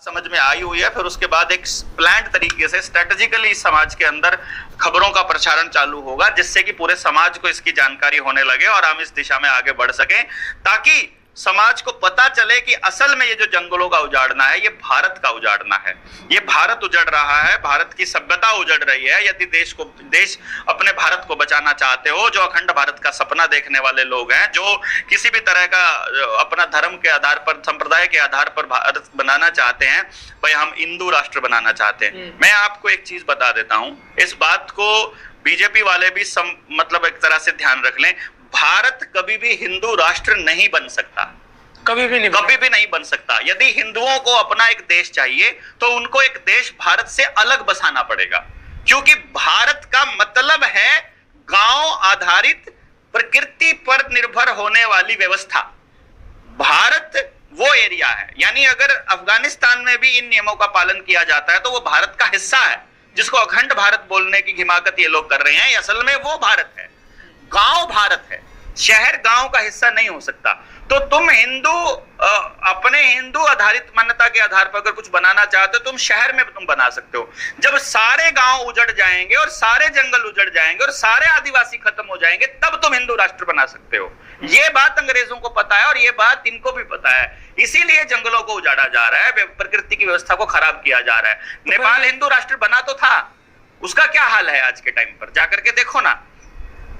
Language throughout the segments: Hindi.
समझ में आई हुई है। फिर उसके बाद एक प्लान्ड तरीके से स्ट्रेटेजिकली समाज के अंदर खबरों का प्रचारण चालू होगा, जिससे कि पूरे समाज को इसकी जानकारी होने लगे और हम इस दिशा में आगे बढ़ सकें, ताकि समाज को पता चले कि असल में ये जो जंगलों का उजाड़ना है ये भारत का उजाड़ना है। ये भारत उजड़ रहा है, भारत की सभ्यता उजड़ रही है। यदि देश अपने भारत को बचाना चाहते हो, जो अखंड भारत का सपना देखने वाले लोग हैं, जो किसी भी तरह का अपना धर्म के आधार पर, संप्रदाय के आधार पर भारत बनाना चाहते हैं, भाई हम हिंदू राष्ट्र बनाना चाहते हैं। मैं आपको एक चीज बता देता हूं, इस बात को बीजेपी वाले भी मतलब एक तरह से ध्यान रख लें। भारत कभी भी हिंदू राष्ट्र नहीं बन सकता, कभी भी नहीं बन सकता। यदि हिंदुओं को अपना एक देश चाहिए तो उनको एक देश भारत से अलग बसाना पड़ेगा, क्योंकि भारत का मतलब है गांव आधारित, प्रकृति पर निर्भर होने वाली व्यवस्था। भारत वो एरिया है, यानी अगर अफगानिस्तान में भी इन नियमों का पालन किया जाता है तो वो भारत का हिस्सा है। जिसको अखंड भारत बोलने की हिमाकत ये लोग कर रहे हैं, असल में वो भारत है, गांव भारत है, शहर गांव का हिस्सा नहीं हो सकता। तो तुम हिंदू अपने हिंदू आधारित मान्यता के आधार पर अगर कुछ बनाना चाहते हो, तुम शहर में तुम बना सकते हो। जब सारे गांव उजड़ जाएंगे और सारे जंगल उजड़ जाएंगे और सारे आदिवासी खत्म हो जाएंगे, तब तुम हिंदू राष्ट्र बना सकते हो। ये बात अंग्रेजों को पता है और ये बात इनको भी पता है, इसीलिए जंगलों को उजाड़ा जा रहा है, प्रकृति की व्यवस्था को खराब किया जा रहा है। नेपाल हिंदू राष्ट्र बना तो था, उसका क्या हाल है आज के टाइम पर, जाकर के देखो ना।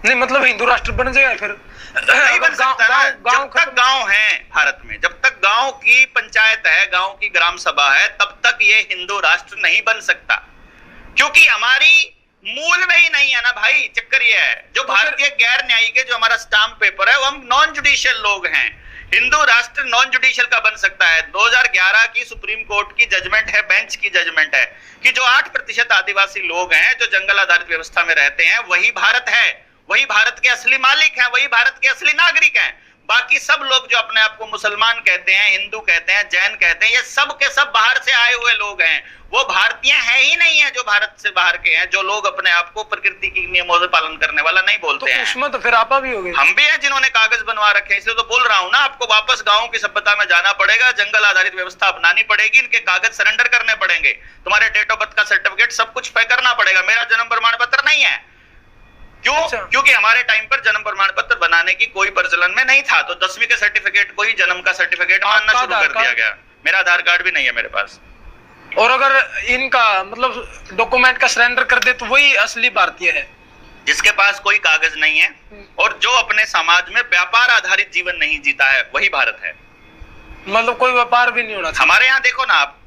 नहीं मतलब हिंदू राष्ट्र बन जाएगा फिर नहीं बन सकता। जब तक गांव है भारत में, जब तक गांव की पंचायत है, गांव की ग्राम सभा है, तब तक ये हिंदू राष्ट्र नहीं बन सकता, क्योंकि हमारी मूल में ही नहीं है ना भाई। चक्कर ये है, जो भारतीय गैर न्यायिक है, जो हमारा स्टाम्प पेपर है, वो हम नॉन जुडिशियल लोग हैं। हिंदू राष्ट्र नॉन जुडिशियल का बन सकता है। 2011 की सुप्रीम कोर्ट की जजमेंट है, बेंच की जजमेंट है कि जो 8% आदिवासी लोग हैं, जो जंगल आधारित व्यवस्था में रहते हैं, वही भारत है, वही भारत के असली मालिक हैं, वही भारत के असली नागरिक हैं। बाकी सब लोग जो अपने आप को मुसलमान कहते हैं, हिंदू कहते हैं, जैन कहते हैं, ये सब के सब बाहर से आए हुए लोग हैं, वो भारतीय हैं ही नहीं है जो भारत से बाहर के हैं, जो लोग अपने आप को प्रकृति की नियमों से पालन करने वाला नहीं बोलते हैं। उसमें तो फिर आपा भी हो गए, हम भी हैं जिन्होंने कागज बनवा रखे हैं, इसलिए तो बोल रहा हूं ना, आपको वापस गांव की सभ्यता में जाना पड़ेगा, जंगल आधारित व्यवस्था अपनानी पड़ेगी, इनके कागज सरेंडर करने पड़ेंगे, तुम्हारे डेट ऑफ बर्थ का सर्टिफिकेट सब कुछ पे करना पड़ेगा। मेरा जन्म प्रमाण पत्र नहीं है, क्यों? क्योंकि हमारे टाइम पर जन्म प्रमाण पत्र बनाने की कोई प्रचलन में नहीं था, तो 10वीं के सर्टिफिकेट को ही जन्म का सर्टिफिकेट मानना शुरू कर दिया गया। मेरा आधार कार्ड भी नहीं है मेरे पास। और अगर इनका मतलब डॉक्यूमेंट का सरेंडर कर दे तो वही असली भारतीय है, जिसके पास कोई कागज नहीं है और जो अपने समाज में व्यापार आधारित जीवन नहीं जीता है, वही भारत है। मतलब कोई व्यापार भी नहीं होना चाहिए। हमारे यहाँ देखो ना आप,